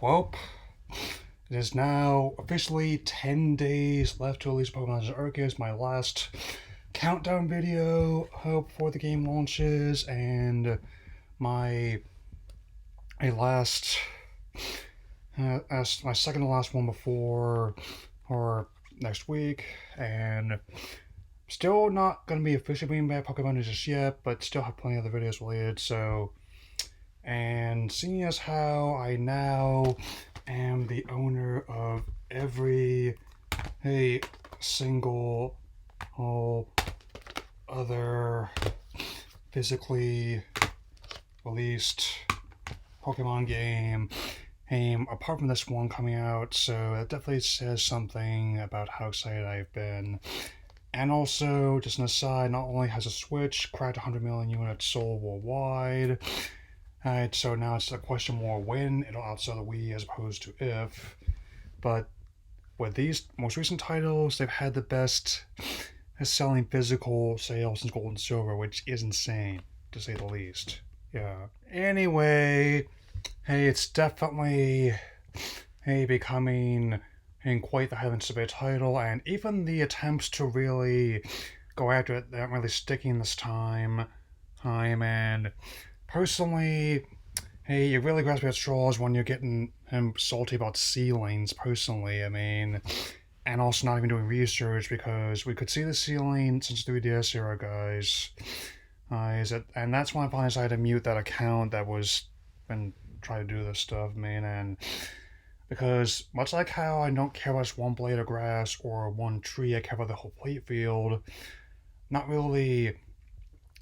Well, it is now officially 10 days left to release Pokemon Legends Arceus, my last countdown video before the game launches, and my my second to last one before or next week, and still not going to be officially bringing back Pokemon just yet, but still have plenty of other videos related. And seeing as how I now am the owner of every single other physically released Pokemon game apart from this one coming out, so that definitely says something about how excited I've been. And also, just an aside, not only has a Switch cracked 100 million units sold worldwide, so now it's a question more when it'll outsell the Wii as opposed to if. But with these most recent titles, they've had the best selling physical sales since Gold and Silver, which is insane, to say the least. Yeah. Anyway, it's definitely becoming quite the highly anticipated title, and even the attempts to really go after it aren't really sticking this time. And personally, it really grabs me at straws when you're getting him salty about ceilings, personally. I mean, and also not even doing research, because we could see the ceiling since 3DS era, guys. And that's when I finally decided to mute that account that was been trying to do this stuff, man. And because much like how I don't care about just one blade of grass or one tree, I care about the whole plate field. Not really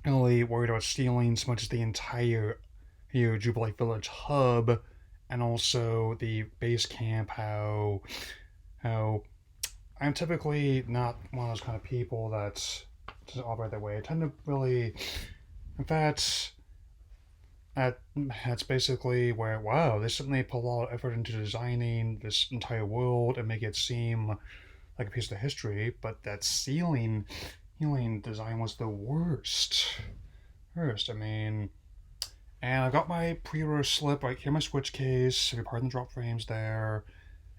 worried about stealing so much as the entire Jubilee Village hub, and also the base camp. How I'm typically not one of those kind of people that doesn't operate that way. I tend to really, in fact, that's basically where, wow, they certainly put a lot of effort into designing this entire world and make it seem like a piece of history, but that ceiling design was the worst. I mean, and I got my pre-order slip right here in my Switch case, if you pardon the drop frames there.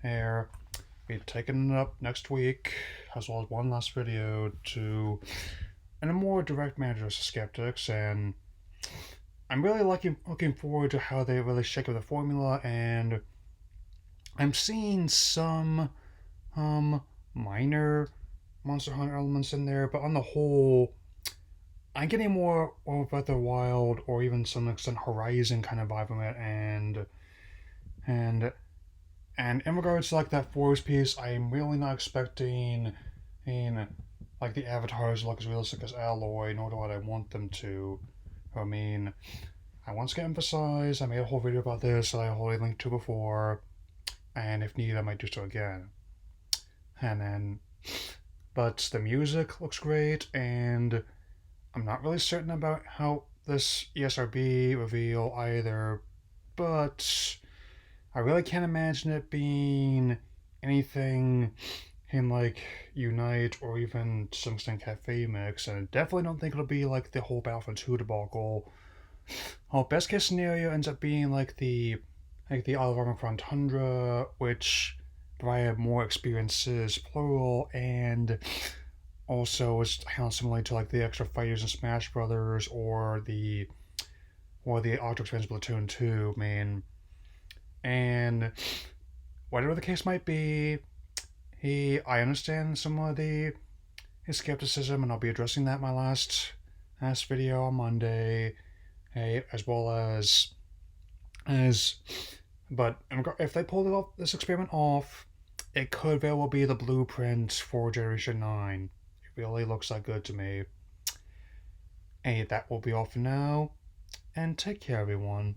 We're taking it up next week, as well as one last video in a more direct manner to skeptics, and I'm really looking forward to how they really shake up the formula, and I'm seeing some minor Monster Hunter elements in there, but on the whole, I'm getting more of Breath of the Wild, or even some extent Horizon kind of vibe from it, and in regards to like that forest piece, I'm really not expecting like the avatars to look as realistic as Alloy, nor do I want them to. I mean, I once again emphasize, I made a whole video about this that I already linked to before, and if needed, I might do so again. But the music looks great, and I'm not really certain about how this ESRB reveal either, but I really can't imagine it being anything in like Unite or even to some extent Cafe Mix, and I definitely don't think it'll be like the whole Battlefront 2 debacle. Best case scenario ends up being like the Olive Armor Front Tundra, which provided more experiences, plural, and also is kind of similar to like the extra fighters in Smash Brothers or the Octo Expansion Splatoon 2, man. And whatever the case might be, I understand some of his skepticism, and I'll be addressing that in my last video on Monday, as well as but if they pull this experiment off, it could very well be the blueprint for Generation 9. It really looks that good to me. That will be all for now, and take care, everyone.